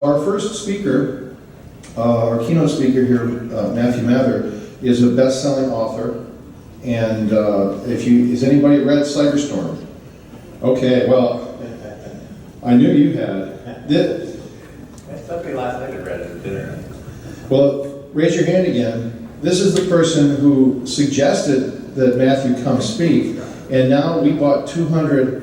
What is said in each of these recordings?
Our first speaker, our keynote speaker here, Matthew Mather, is a best-selling author. And has anybody read Cyberstorm? Okay, well, I knew you had. Somebody last night had read it at dinner. Well, raise your hand again. This is the person who suggested that Matthew come speak, and now we bought 200.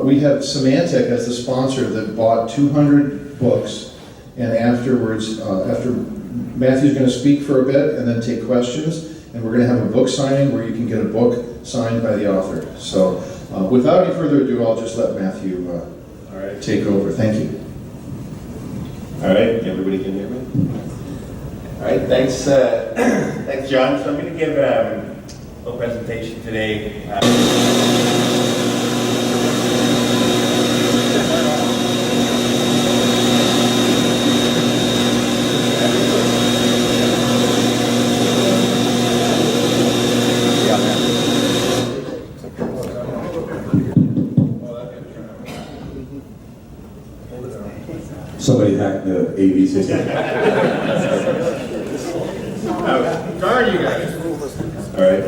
We have Symantec as the sponsor that bought 200 books, and afterwards, after Matthew's going to speak for a bit and then take questions, and we're going to have a book signing where you can get a book signed by the author. So, without any further ado, I'll just let Matthew take over. Thank you. All right, everybody can hear me? All right, thanks, thanks, John. So I'm going to give a little presentation today. Somebody hacked the AV system. Darn you guys. All right.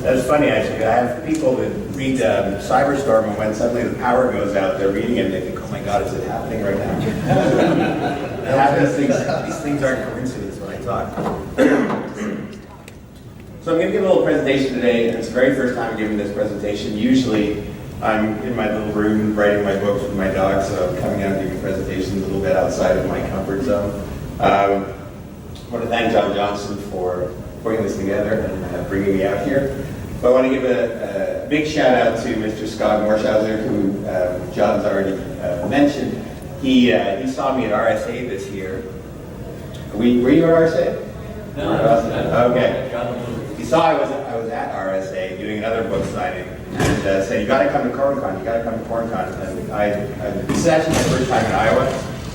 That's funny, actually. I have people that read Cyberstorm, and when suddenly the power goes out, they're reading it and they think, oh my God, is it happening right now? These things aren't coincidences when I talk. So I'm going to give a little presentation today, and it's the very first time I'm giving this presentation. Usually I'm in my little room writing my books with my dog, so I'm coming out and giving presentations a little bit outside of my comfort zone. I want to thank John Johnson for putting this together and bringing me out here. But I want to give a big shout out to Mr. Scott Morshauser, who John's already mentioned. He saw me at RSA this year. Were you at RSA? No. Okay. He saw I was at RSA doing another book signing, and said, you got to come to CornCon, you got to come to CornCon. And this is actually my first time in Iowa,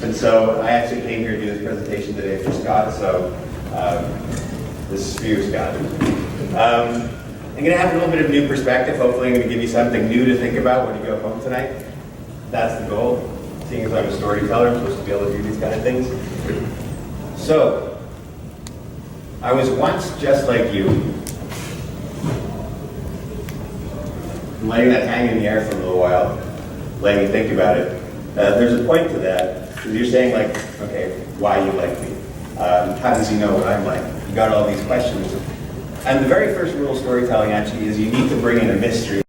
and so I actually came here to do this presentation today for Scott, so this is for you, Scott. I'm going to have a little bit of new perspective. Hopefully I'm going to give you something new to think about when you go home tonight. That's the goal. Seeing as I'm a storyteller, I'm supposed to be able to do these kind of things. So, I was once just like you. I'm letting that hang in the air for a little while, letting you think about it. There's a point to that, because you're saying like, okay, why you like me? How does he know what I'm like? You got all these questions. And the very first rule of storytelling actually is you need to bring in a mystery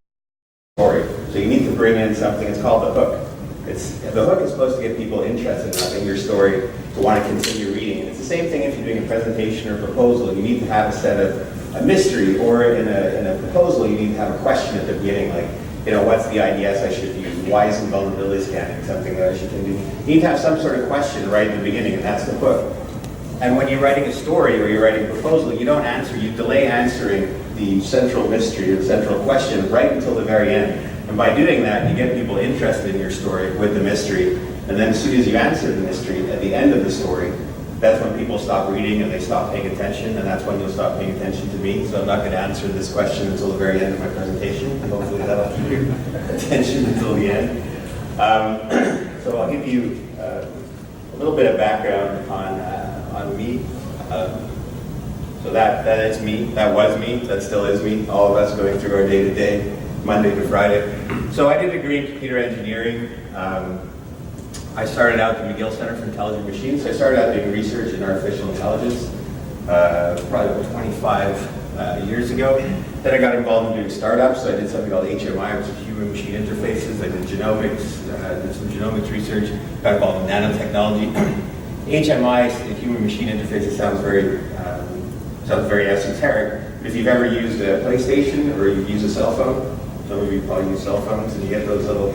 story. So you need to bring in something, it's called the hook. The hook is supposed to get people interested enough in your story to want to continue reading. And it's the same thing if you're doing a presentation or proposal. You need to have a set of a mystery, or in a proposal, you need to have a question at the beginning, like, what's the IDS I should use? Why isn't vulnerability scanning something that I should do? You need to have some sort of question right at the beginning, and that's the hook. And when you're writing a story or you're writing a proposal, you don't answer, you delay answering the central mystery or the central question right until the very end. And by doing that, you get people interested in your story with the mystery. And then as soon as you answer the mystery at the end of the story, that's when people stop reading and they stop paying attention, and that's when you'll stop paying attention to me. So I'm not going to answer this question until the very end of my presentation. Hopefully that'll keep your attention until the end. So I'll give you a little bit of background on me. So that is me, that was me, that still is me, all of us going through our day-to-day, Monday to Friday. So I did a degree in computer engineering. I started out at the McGill Center for Intelligent Machines. So I started out doing research in artificial intelligence probably about 25 years ago. Then I got involved in doing startups. So I did something called HMI, which is human machine interfaces. I did genomics, did some genomics research, got involved in nanotechnology. HMI, human machine interfaces, sounds very esoteric. But if you've ever used a PlayStation or you've used a cell phone, some of you probably use cell phones, and you get those little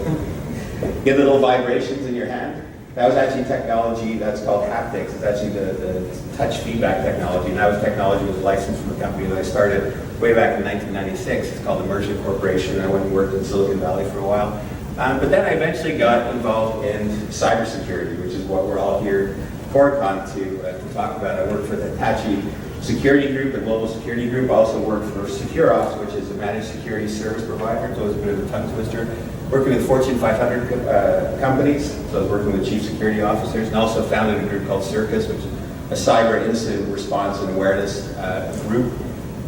vibrations in your hand. That was actually technology that's called haptics. It's actually the touch feedback technology, and that was technology that was licensed from a company that I started way back in 1996. It's called Immersion Corporation, and I went and worked in Silicon Valley for a while. But then I eventually got involved in cybersecurity, which is what we're all here CornCon to talk about. I worked for the Hitachi Security Group, the global security group. I also worked for SecureOps, which is a managed security service provider. It's always a bit of a tongue twister. working with Fortune 500 companies. So I was working with chief security officers, and also founded a group called Circus, which is a cyber incident response and awareness group.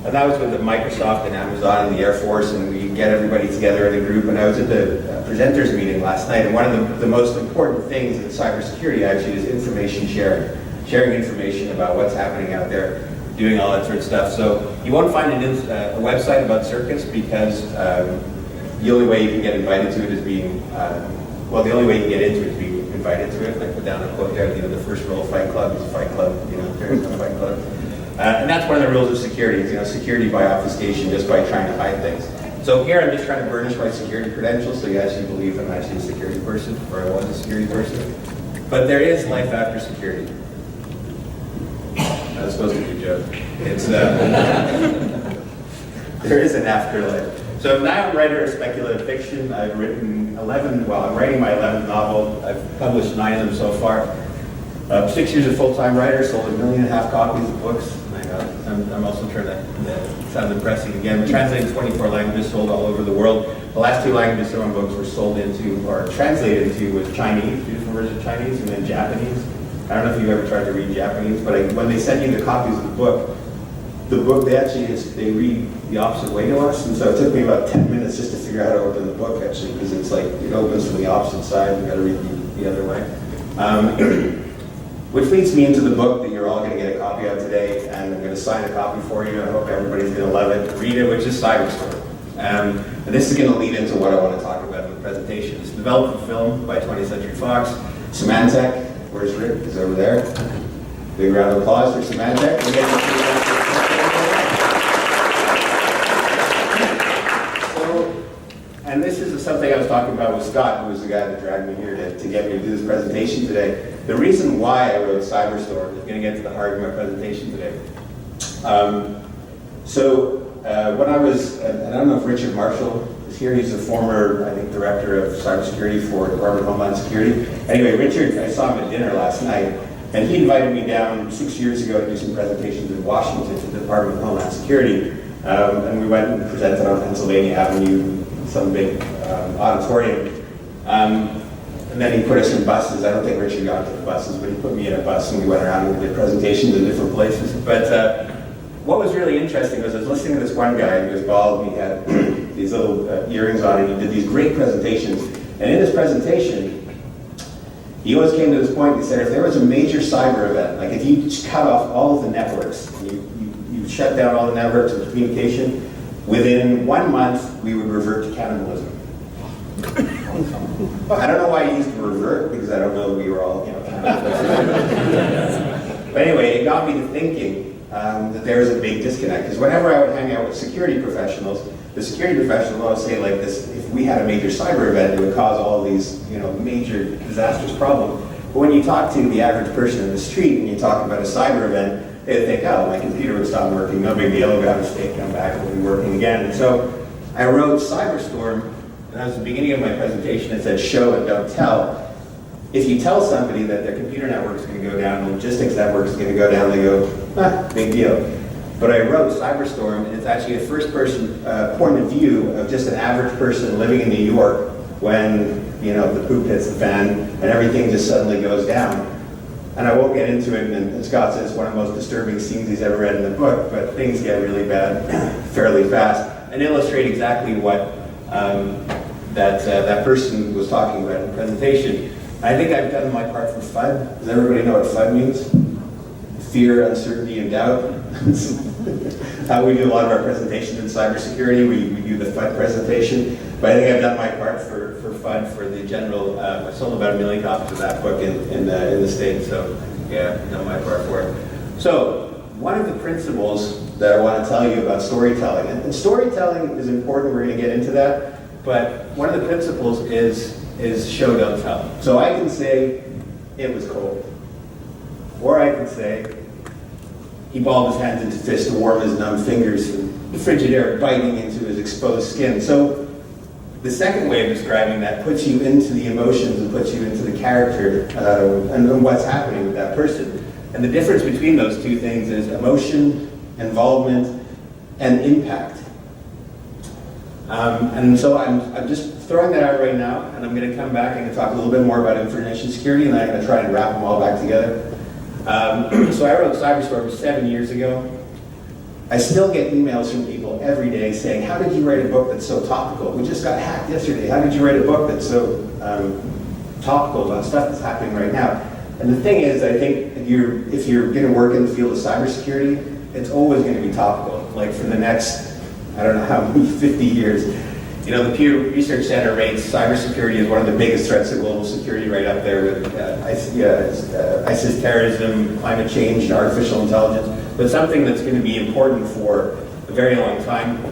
And that was with Microsoft and Amazon and the Air Force, and we get everybody together in a group. And I was at the presenters meeting last night, and one of the most important things in cybersecurity actually is information sharing. Sharing information about what's happening out there, doing all that sort of stuff. So you won't find a website about Circus because the only way you can get invited to it is being, the only way you can get into it is being invited to it. I put down a quote there, the first rule of Fight Club is a Fight Club, there is no Fight Club. And that's one of the rules of security, security by obfuscation, just by trying to hide things. So here I'm just trying to burnish my security credentials so you actually believe I'm actually a security person, or I was a security person. But there is life after security. That was supposed to be a joke. It's, there is an afterlife. So now I'm a writer of speculative fiction. I've written I'm writing my 11th novel. I've published 9 of them so far. 6 years of full-time writer, sold 1.5 million copies of books. I'm also trying to sound depressing again. We're translating 24 languages, sold all over the world. The last 2 languages some of my books were sold into, or translated into, was Chinese, 2 different versions of Chinese, and then Japanese. I don't know if you've ever tried to read Japanese, but when they send you the copies of the book, they read the opposite way to us, and so it took me about 10 minutes just to figure out how to open the book, actually, because it's like, it opens from the opposite side, you've got to read the other way. Which leads me into the book that you're all going to get a copy of today, and I'm going to sign a copy for you. I hope everybody's going to love it. Read it, which is Cybersecurity. And this is going to lead into what I want to talk about in the presentation. It's developed for film by 20th Century Fox. Symantec, where's Rick? He's over there. Big round of applause for Symantec. And this is something I was talking about with Scott, who was the guy that dragged me here to get me to do this presentation today. The reason why I wrote Cyberstorm is going to get to the heart of my presentation today. When I was, I don't know if Richard Marshall is here, he's a former, I think, director of cybersecurity for the Department of Homeland Security. Anyway, Richard, I saw him at dinner last night, and he invited me down 6 years ago to do some presentations in Washington to the Department of Homeland Security. And we went and presented on Pennsylvania Avenue, some big auditorium. And then he put us in buses. I don't think Richard got into the buses, but he put me in a bus and we went around and did presentations in different places. But what was really interesting was I was listening to this one guy, and he was bald, and he had these little earrings on, and he did these great presentations. And in his presentation, he always came to this point, he said, if there was a major cyber event, like if you just cut off all of the networks, and you shut down all the networks and communication, within 1 month, we would revert to cannibalism. I don't know why I used revert, because I don't know that we were all, But anyway, it got me to thinking that there is a big disconnect. Because whenever I would hang out with security professionals, the security professionals would always say like this, if we had a major cyber event, it would cause all these, major disastrous problems. But when you talk to the average person in the street and you talk about a cyber event, they would think, oh, my computer would stop working, no big deal, go have a mistake, come back, it will be working again. And so I wrote Cyberstorm. And that was the beginning of my presentation. It said, show and don't tell. If you tell somebody that their computer network is going to go down, the logistics network is going to go down, they go, big deal. But I wrote Cyberstorm, and it's actually a first-person point of view of just an average person living in New York when, the poop hits the fan and everything just suddenly goes down. And I won't get into it, and Scott says it's one of the most disturbing scenes he's ever read in the book, but things get really bad fairly fast, and illustrate exactly what that person was talking about in the presentation. I think I've done my part for FUD. Does everybody know what FUD means? Fear, uncertainty, and doubt. How we do a lot of our presentations in cybersecurity. We do the FUD presentation. But I think I've done my part for FUD for the general. I sold about 1 million copies of that book in the States. So yeah, I've done my part for it. So one of the principles that I want to tell you about storytelling, and storytelling is important. We're going to get into that. But one of the principles is show, don't tell. So I can say, it was cold. Or I can say, he balled his hands into fists to warm his numb fingers, and the frigid air biting into his exposed skin. So the second way of describing that puts you into the emotions and puts you into the character and what's happening with that person. And the difference between those two things is emotion, involvement, and impact. And so I'm just throwing that out right now, and I'm going to come back and talk a little bit more about information security, and then I'm going to try and wrap them all back together. So I wrote Cyberstorm 7 years ago. I still get emails from people every day saying, how did you write a book that's so topical? We just got hacked yesterday. How did you write a book that's so topical about stuff that's happening right now? And the thing is, I think if you're going to work in the field of cybersecurity, it's always going to be topical. Like for the next, I don't know how many, 50 years. You know, the Pew Research Center rates cybersecurity as one of the biggest threats to global security, right up there with ISIS terrorism, climate change, and artificial intelligence, but something that's going to be important for a very long time.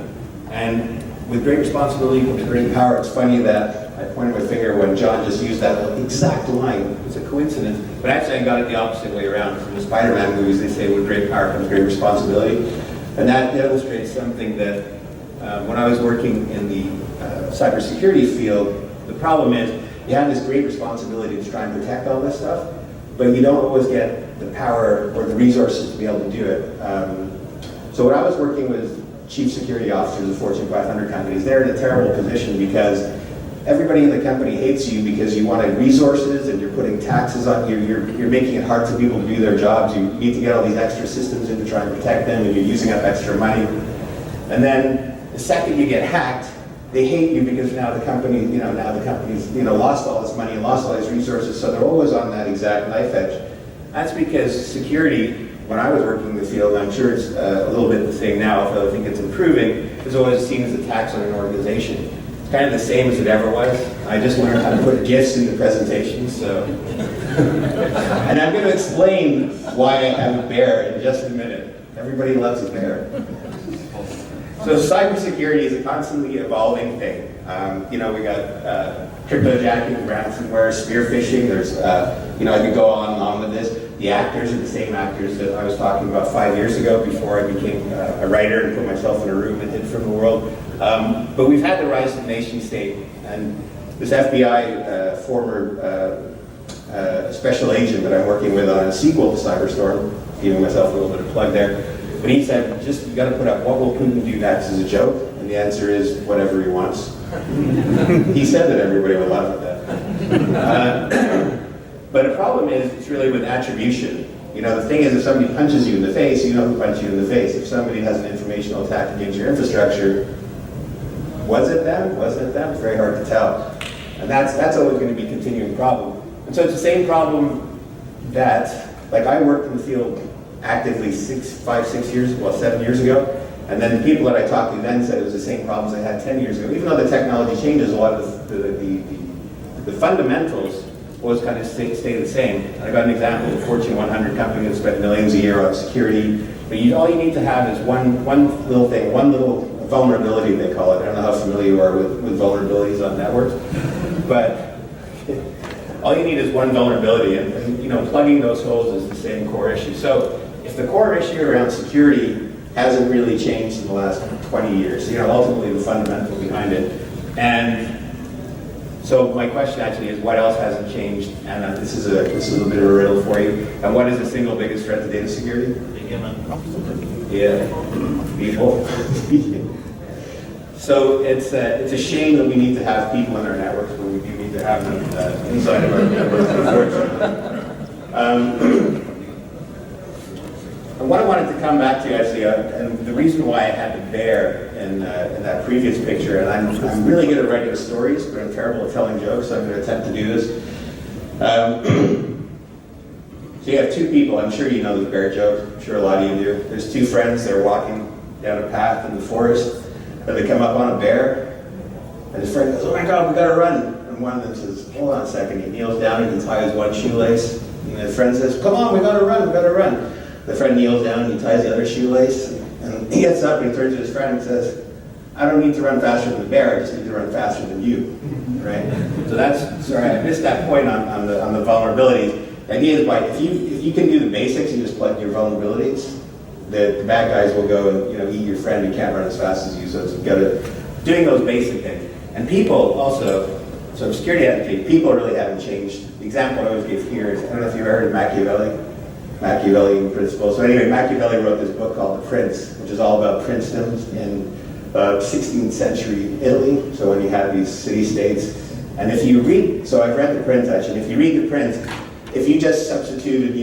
And with great responsibility comes great power. It's funny that I pointed my finger when John just used that exact line. It's a coincidence, but actually I got it the opposite way around. From the Spider-Man movies, they say with great power comes great responsibility. And that illustrates something that when I was working in the cybersecurity field, the problem is you have this great responsibility to try and protect all this stuff, but you don't always get the power or the resources to be able to do it. So when I was working with chief security officers of Fortune 500 companies, they're in a terrible position because everybody in the company hates you because you wanted resources and you're putting taxes on you, you're making it hard for people to do their jobs, you need to get all these extra systems in to try and protect them, and you're using up extra money. And then the second you get hacked, they hate you because now the company's lost all this money and lost all these resources, so they're always on that exact knife edge. That's because security, when I was working in the field, and I'm sure it's a little bit the same now, although I think it's improving, is always seen as attacks on an organization. It's kind of the same as it ever was. I just learned how to put GIFs into presentations, so. And I'm going to explain why I have a bear in just a minute. Everybody loves a bear. So cybersecurity is a constantly evolving thing. We got cryptojacking, ransomware, spear phishing. There's, I could go on and on with this. The actors are the same actors that I was talking about 5 years ago before I became a writer and put myself in a room and hid from the world. But we've had the rise of the nation state, and this FBI former special agent that I'm working with on a sequel to Cyberstorm, giving myself a little bit of plug there. But he said, you got to put up, what will Putin do next as a joke? And the answer is, whatever he wants. He said that everybody would laugh at that. But the problem is, it's really with attribution. The thing is, if somebody punches you in the face, you know who punched you in the face. If somebody has an informational attack against your infrastructure, was it them? Wasn't it them? It's very hard to tell. And that's always going to be a continuing problem. And so it's the same problem that, like I worked in the field actively 7 years ago, and then the people that I talked to then said it was the same problems I had 10 years ago. Even though the technology changes, a lot of the fundamentals always kind of stay the same. And I got an example of a Fortune 100 company that spent millions a year on security, but all you need to have is one little thing, one little vulnerability, they call it. I don't know how familiar you are with vulnerabilities on networks, but all you need is one vulnerability, and plugging those holes is the same core issue. So if the core issue around security hasn't really changed in the last 20 years, ultimately the fundamental behind it. And so my question actually is, what else hasn't changed? And this is a bit of a riddle for you. And what is the single biggest threat to data security? Yeah, people. So it's a shame that we need to have people in our networks, but we do need to have them inside of our networks, unfortunately. And what I wanted to come back to actually, and the reason why I had the bear in that previous picture, and I'm really good at writing stories, but I'm terrible at telling jokes, so I'm going to attempt to do this. So you have two people, I'm sure you know the bear joke, I'm sure a lot of you do. There's two friends, they're walking down a path in the forest, and they come up on a bear, and his friend goes, "Oh my God, we gotta run." And one of them says, "Hold on a second." He kneels down and he ties one shoelace, and the friend says, "Come on, we gotta run, we gotta run." The friend kneels down and he ties the other shoelace, and he gets up and he turns to his friend and says, "I don't need to run faster than the bear, I just need to run faster than you." Right? So sorry, I missed that point on the vulnerabilities. The idea is, if you can do the basics and just plug your vulnerabilities, the bad guys will go and eat your friend who can't run as fast as you. So it's doing those basic things. And people also, so security advocate, people really haven't changed. The example I always give here is, I don't know if you've ever heard of Machiavellian principles. So anyway, Machiavelli wrote this book called The Prince, which is all about princedoms in 16th century Italy. So when you have these city-states, and if you read, so I've read the print actually, and if you read the print, if you just substituted,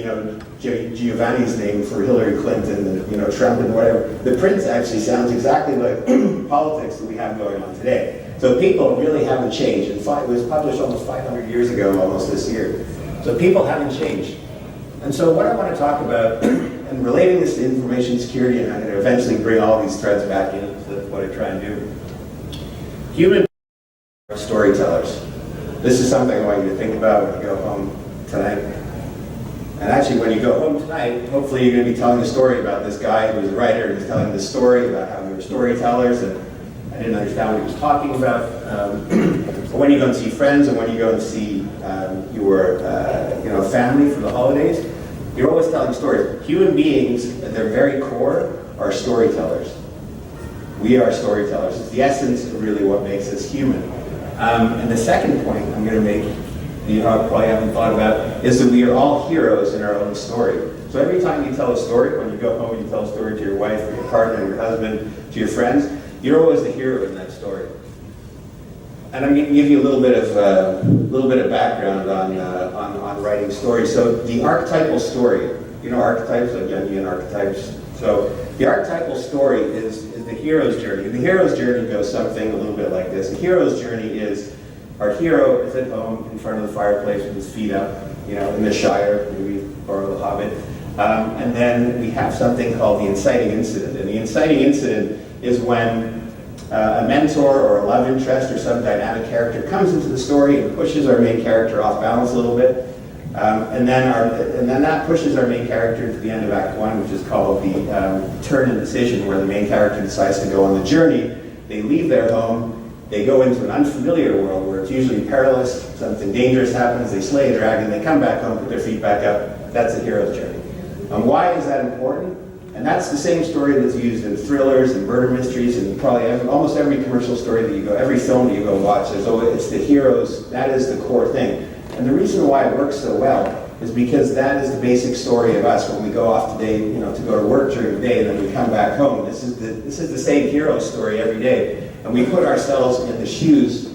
Giovanni's name for Hillary Clinton and, Trump and whatever, the print actually sounds exactly like politics that we have going on today. So people really haven't changed. It was published almost 500 years ago, almost this year. So people haven't changed. And so what I want to talk about, and relating this to information security, and I'm going to eventually bring all these threads back into what I try and do. Human are storytellers. This is something I want you to think about when you go home tonight. And actually, when you go home tonight, hopefully you're going to be telling a story about this guy who was a writer and was telling this story about how we were storytellers, and I didn't understand what he was talking about. But when you go and see friends, and when you go and see your family for the holidays, you're always telling stories. Human beings, at their very core, are storytellers. We are storytellers. It's the essence of really what makes us human. And the second point I'm going to make, you probably haven't thought about, is that we are all heroes in our own story. So every time you tell a story, when you go home and you tell a story to your wife or your partner, your husband, to your friends, you're always the hero in that story. And I'm going to give you a little bit of background on writing stories. So the archetypal story, archetypes, like Jungian archetypes. So the archetypal story is the hero's journey. And the hero's journey goes something a little bit like this. The hero's journey is, our hero is at home in front of the fireplace with his feet up, in the Shire, maybe borrow the Hobbit. And then we have something called the inciting incident. And the inciting incident is when a mentor or a love interest or some dynamic character comes into the story and pushes our main character off balance a little bit. And then that pushes our main character to the end of Act 1, which is called the turn and decision, where the main character decides to go on the journey. They leave their home, they go into an unfamiliar world where it's usually perilous, something dangerous happens, they slay a dragon, they come back home, put their feet back up. That's the hero's journey. And why is that important? And that's the same story that's used in thrillers and murder mysteries and probably almost every commercial story that you go, every film that you go watch. It's the heroes, that is the core thing. And the reason why it works so well is because that is the basic story of us when we go off today, to go to work during the day, and then we come back home. This is the same hero story every day. And we put ourselves in the shoes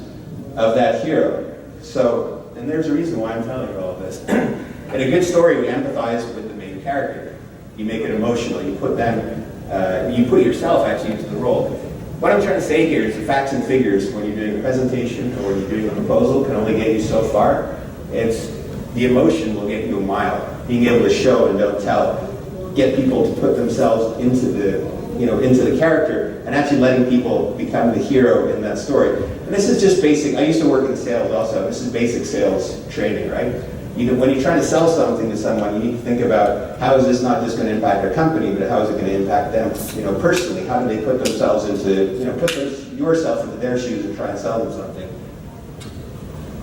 of that hero. So, and there's a reason why I'm telling you all of this. In a good story, we empathize with the main character. You make it emotional. You put yourself actually into the role. What I'm trying to say here is the facts and figures when you're doing a presentation or when you're doing a proposal can only get you so far. It's the emotion will get you a mile. Being able to show and don't tell, get people to put themselves into the character, and actually letting people become the hero in that story. And this is just basic. I used to work in sales also. This is basic sales training, right? When you're trying to sell something to someone, you need to think about how is this not just going to impact their company, but how is it going to impact them, personally? How do they put themselves into, yourself into their shoes and try and sell them something?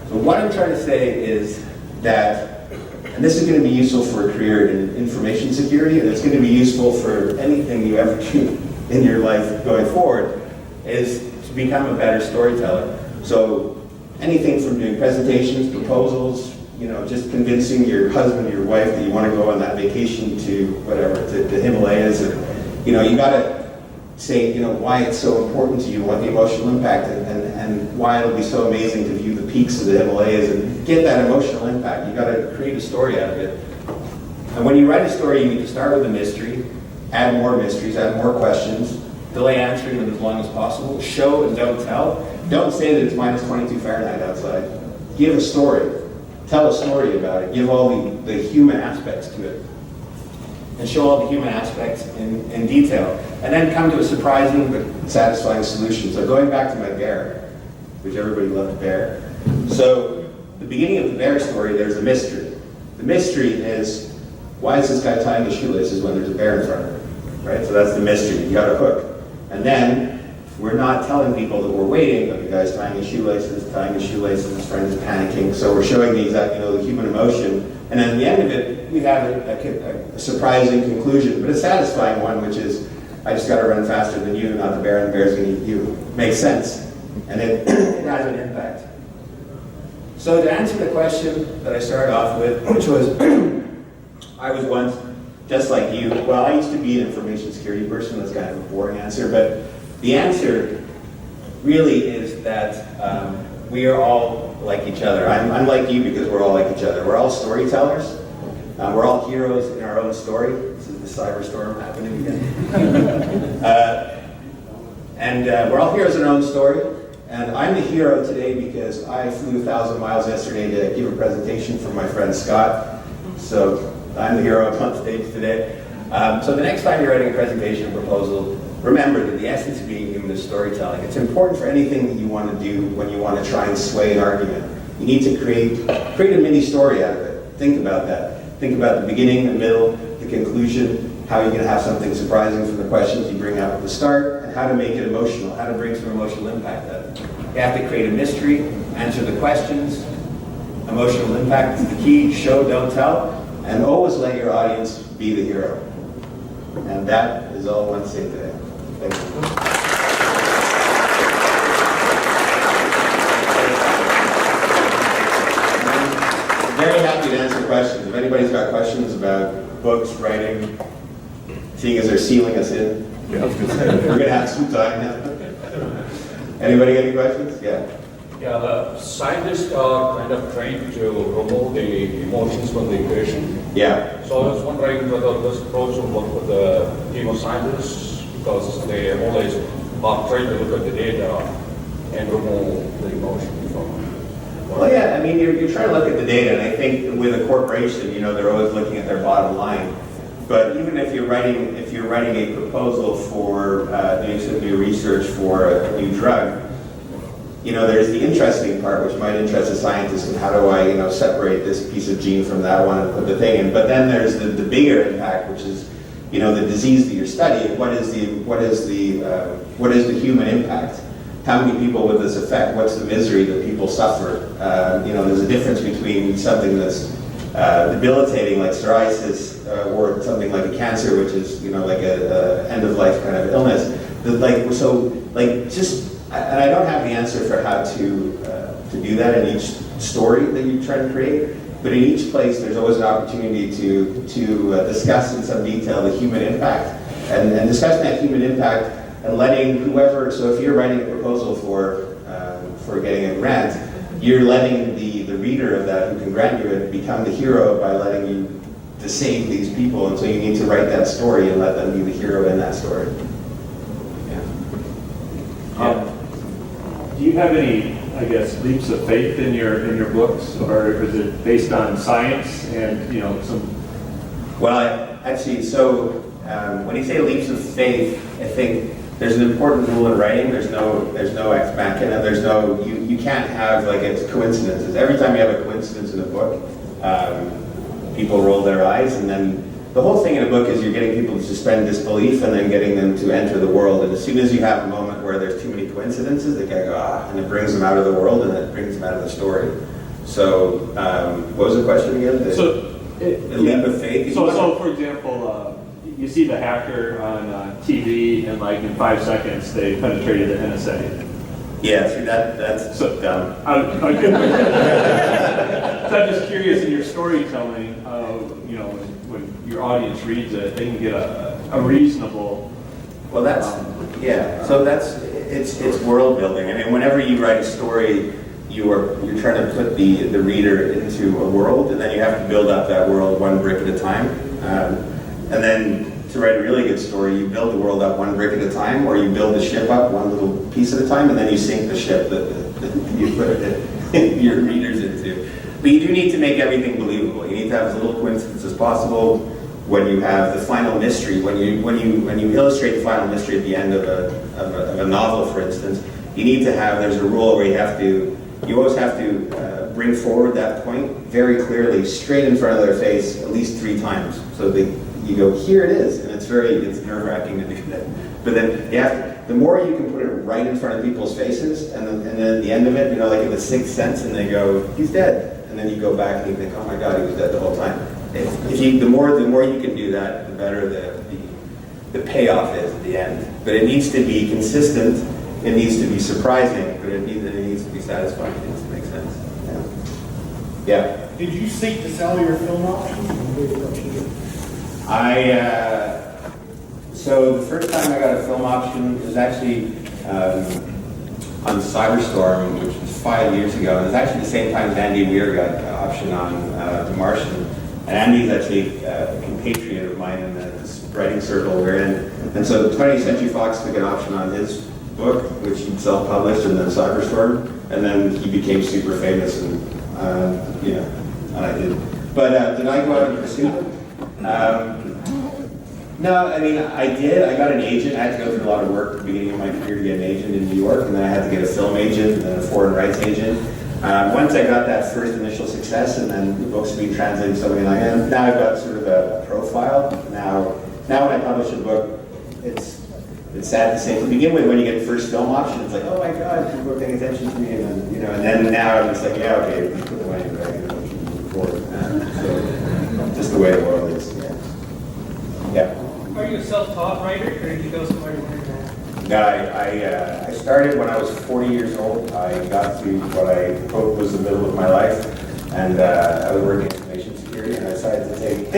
So what I'm trying to say is that, and this is going to be useful for a career in information security, and it's going to be useful for anything you ever do in your life going forward, is to become a better storyteller. So anything from doing presentations, proposals, just convincing your husband or your wife that you want to go on that vacation to whatever, to the Himalayas, and you got to say, why it's so important to you, what the emotional impact, and why it'll be so amazing to view the peaks of the Himalayas and get that emotional impact. You got to create a story out of it. And when you write a story, you need to start with a mystery, add more mysteries, add more questions, delay answering them as long as possible, show and don't tell. Don't say that it's minus 22 Fahrenheit outside. Give a story. Tell a story about it. Give all the human aspects to it. And show all the human aspects in detail. And then come to a surprising but satisfying solution. So going back to my bear, which everybody loved bear. So the beginning of the bear story, there's a mystery. The mystery is, why is this guy tying his shoelaces when there's a bear in front of him? Right? So that's the mystery. You got a hook. And then we're not telling people that we're waiting, but the guy's tying his shoelaces, his friend is panicking. So we're showing the exact, the human emotion. And then at the end of it, we have a surprising conclusion, but a satisfying one, which is, I just got to run faster than you, not the bear, and the bear's going to eat you. Makes sense. And it has an impact. So to answer the question that I started off with, which was, I was once just like you. Well, I used to be an information security person. That's kind of a boring answer, but The answer really is that we are all like each other. I'm like you because we're all like each other. We're all storytellers. We're all heroes in our own story. This is the cyber storm happening again. We're all heroes in our own story. And I'm the hero today because I flew 1,000 miles yesterday to give a presentation for my friend Scott. So I'm the hero up on stage today. So the next time you're writing a presentation or proposal, remember that the essence of being human is storytelling. It's important for anything that you want to do when you want to try and sway an argument. You need to create a mini story out of it. Think about that. Think about the beginning, the middle, the conclusion, how you're going to have something surprising from the questions you bring out at the start, and how to make it emotional, how to bring some emotional impact out of it. You have to create a mystery, answer the questions. Emotional impact is the key. Show, don't tell. And always let your audience be the hero. And that is all I want to say today. Thank you. I'm very happy to answer questions. If anybody's got questions about books, writing, seeing as they're sealing us in, we're going to have some time now. Anybody got any questions? Yeah. Yeah, the scientists are kind of trained to remove the emotions from the equation. Yeah. So I was wondering whether this approach will work with the team of scientists, because they always are trained to look at the data and remove the emotion from. Well, yeah, I mean, you're trying to look at the data, and I think with a corporation, they're always looking at their bottom line. But even if you're writing a proposal for doing some new research for a new drug, there's the interesting part, which might interest a scientist, and how do I, separate this piece of gene from that one and put the thing in. But then there's the bigger impact, which is, the disease that you're studying. What is the human impact? How many people would this affect? What's the misery that people suffer? There's a difference between something that's debilitating, like psoriasis, or something like a cancer, which is, like a end-of-life kind of illness. And I don't have the answer for how to do that in each story that you try to create, but in each place there's always an opportunity to discuss in some detail the human impact, and discussing that human impact and letting whoever, so if you're writing a proposal for getting a grant, you're letting the reader of that who can grant you it become the hero by letting you to save these people, and so you need to write that story and let them be the hero in that story. Do you have any, leaps of faith in your books, or is it based on science and some? Well, when you say leaps of faith, I think there's an important rule in writing. There's no ex machina. You can't have it's coincidences. Every time you have a coincidence in a book, people roll their eyes, and then the whole thing in a book is you're getting people to suspend disbelief and then getting them to enter the world. And as soon as you have a moment where there's too many coincidences, they kind of go, and it brings them out of the world, and it brings them out of the story. So, what was the question again? The leap of faith? So for example, you see the hacker on TV, and in 5 seconds they penetrated the NSA. Yeah, see that's so dumb. So I'm just curious in your storytelling, when your audience reads it, they can get a reasonable. Well, it's world building. I mean, whenever you write a story, you're trying to put the reader into a world, and then you have to build up that world one brick at a time. And then to write a really good story, you build the world up one brick at a time, or you build the ship up one little piece at a time, and then you sink the ship that you put your readers into. But you do need to make everything believable. You need to have as little coincidence as possible. When you have the final mystery, when you illustrate the final mystery at the end of a novel, for instance, you need to have. There's a rule where you always have to bring forward that point very clearly, straight in front of their face, at least 3 times. So you go, here it is, and it's nerve-wracking to do that. But then the more you can put it right in front of people's faces, and then at the end of it, like in the 6th sense, and they go, he's dead. And then you go back and you think, oh my God, he was dead the whole time. The more you can do that, the better the payoff is at the end. But it needs to be consistent. It needs to be surprising, but it needs to be satisfying. It needs to make sense. Yeah. Did you seek to sell your film options? So the first time I got a film option was actually on Cyberstorm, which was 5 years ago. And it was actually the same time as Andy Weir got an option on The Martian. And Andy's actually a compatriot of mine in this writing circle we're in. And so 20th Century Fox took an option on his book, which he'd self-published, and then Cyberstorm. And then he became super famous, and and I did. But did I go out and pursue them? No, I mean, I did. I got an agent. I had to go through a lot of work at the beginning of my career to get an agent in New York, and then I had to get a film agent and then a foreign rights agent. Once I got that first initial success, and then the book's being translated so many languages, now I've got sort of a profile. Now when I publish a book, it's sad to say. To begin with, when you get the first film option, it's like, oh my God, people are paying attention to me, and then and then now I'm just like, yeah, okay, put the money back and move forward. So just the way the world is. Yeah. Are you a self-taught writer, or did you go somewhere to learn that? No, I started when I was 40 years old. I got to what I hoped was the middle of my life, and I was working in information security, and I decided to take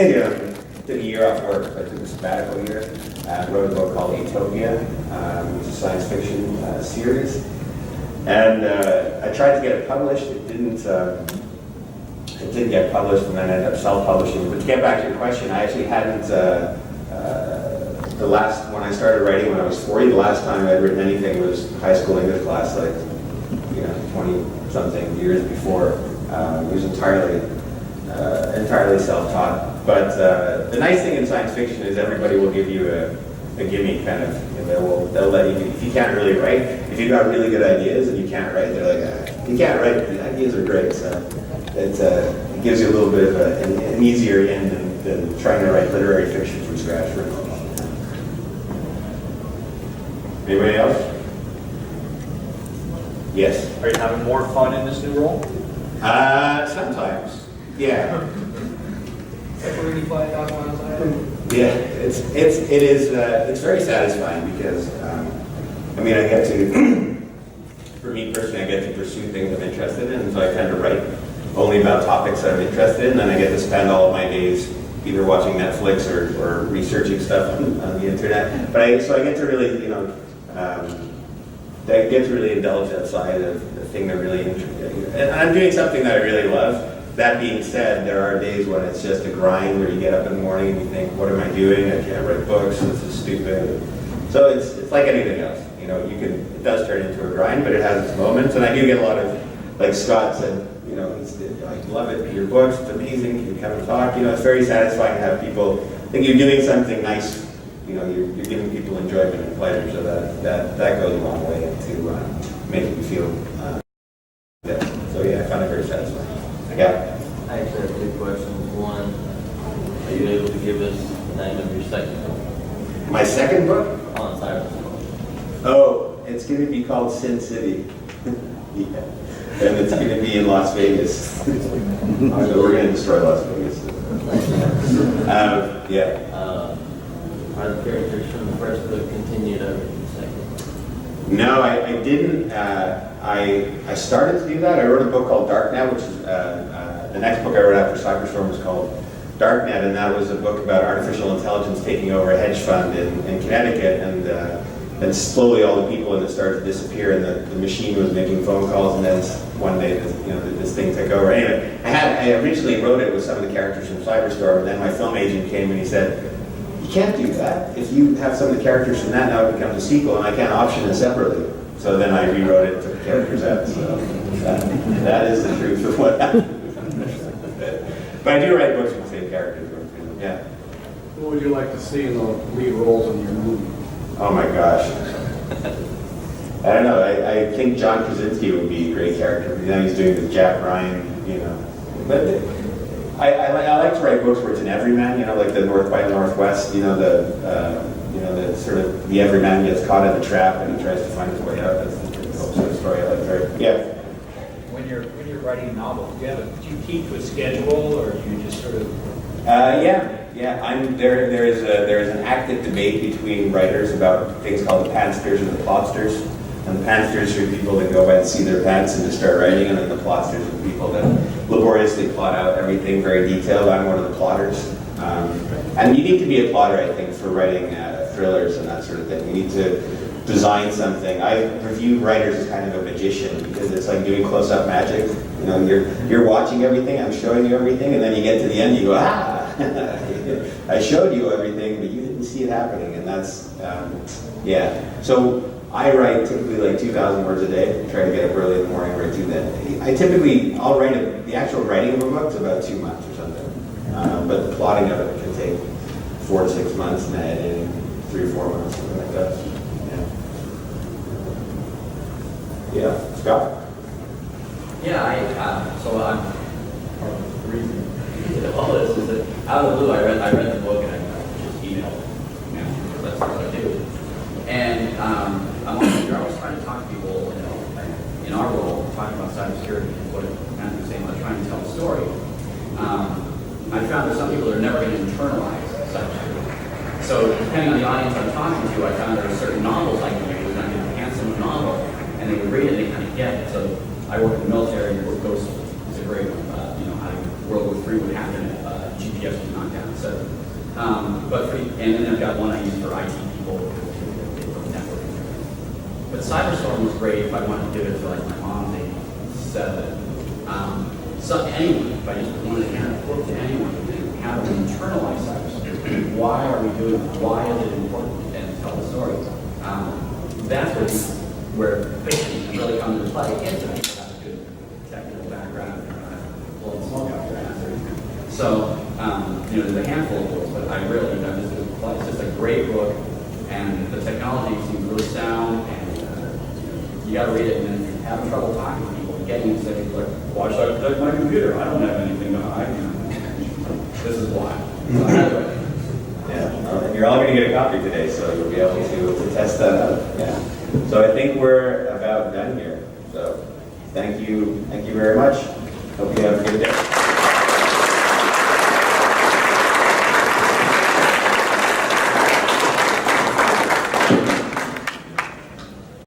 a year off work. I took a sabbatical year. I wrote a book called Utopia, which is a science fiction series, and I tried to get it published. It didn't get published, and then I ended up self-publishing. But to get back to your question, I actually hadn't. When I started writing when I was 40, the last time I'd written anything was high school English class, 20-something years before. It was entirely self-taught. But the nice thing in science fiction is everybody will give you a gimme kind of. They'll let you. If you can't really write, if you've got really good ideas and you can't write, they're like, you can't write. The ideas are great. So it gives you a little bit of an easier in than trying to write literary fiction from scratch. Anybody else? Yes. Are you having more fun in this new role? Sometimes. Yeah. Like we're really quiet dog on outside. Yeah. It's very satisfying because I get to, for me personally, I get to pursue things I'm interested in, and so I tend to write only about topics that I'm interested in, and then I get to spend all of my days either watching Netflix or researching stuff on the internet. But I get to really, I get to really indulge outside of the thing that really interests me. And I'm doing something that I really love. That being said, there are days when it's just a grind where you get up in the morning and you think, what am I doing? I can't write books, this is stupid. So it's like anything else. It does turn into a grind, but it has its moments. And I do get a lot of, like Scott said, I love it, your books, it's amazing, you come and talk. It's very satisfying to have people think you're doing something nice. You're giving people enjoyment and pleasure, so that goes a long way to making you feel good. So yeah, I find it very satisfying. Yeah. I actually have two questions. One, are you able to give us the name of your second book My second book? on cyber? Oh, it's going to be called Sin City. Yeah. And it's going to be in Las Vegas. So we're going to destroy Las Vegas. Yeah. Are the characters from the first book continued over to the second? No, I didn't. I started to do that. I wrote a book called Darknet, which is the next book I wrote after Cyberstorm was called Darknet, and that was a book about artificial intelligence taking over a hedge fund in Connecticut, and slowly all the people in it started to disappear, and the machine was making phone calls, and then one day this thing took over. Anyway, I originally wrote it with some of the characters from Cyberstorm, and then my film agent came and he said, you can't do that. If you have some of the characters from that, now it becomes a sequel, and I can't option it separately. So then I rewrote it, took the characters out. So that is the truth of what happened. But I do write books with the same characters. Yeah. What would you like to see in the lead roles in your movie? Oh my gosh. I don't know. I think John Krasinski would be a great character. He's doing the Jack Ryan, But I like to write books where it's an everyman, like the North by Northwest, the sort of the everyman gets caught in a trap and he tries to find his way out. That's the typical sort of story I like to write. Yeah. When you're writing a novel, do you keep to a schedule, or do you just sort of? Yeah. There is an active debate between writers about things called the pantsters and the plotsters. And the pantsters are people that go by the seat of their pants and just start writing, and then the plotsters are people that laboriously plot out everything very detailed. I'm one of the plotters. And you need to be a plotter, I think, for writing thrillers and that sort of thing. You need to design something. I review writers as kind of a magician because it's like doing close-up magic. You know, you're watching everything, I'm showing you everything, and then you get to the end, you go, I showed you everything, but you didn't see it happening, and that's, yeah. So I write typically like 2,000 words a day, try to get up early in the morning, write to that. I'll write the actual writing of a book is about 2 months or something, but the plotting of it can take 4 to 6 months, and the editing 3 or 4 months, something like that. Yeah, Scott? Yeah, so I'm part of the reason of all this is that out of the blue, I read the book and I just emailed it. Yeah, that's what I do. And I'm always trying to talk to people, in our role, talking about cybersecurity and what Andrew's saying about trying to tell a story. I found that some people are never going to internalize cybersecurity. So depending on the audience I'm talking to, I found there are certain novels I can use, and I can hand someone a novel, and they would read it and they kind of get it. So I work in the military, and Ghost is a great one. How World War III would happen if GPS was knocked down, etc. And then I've got one I use for IT people for networking. But Cyberstorm was great if I wanted to give it to like my mom's age 7. So anyone, if I just wanted to hand a book to anyone, how do we internalize cybersecurity? Why are we doing it? Why is it important? And tell the story. That's where fiction can really come into play. If you have a good technical background, blowing smoke out your ass. So, there's a handful of books, but it's just a great book, and the technology seems really sound, and you got to read it, and then if you're having trouble talking to people, getting to say, like, why should I protect my computer? I don't have anything to hide. This is why. So anyway. Yeah, and you're all going to get a copy today, so you'll be able to test that out. Yeah. So I think we're about done here. So thank you very much. Hope you have a good day.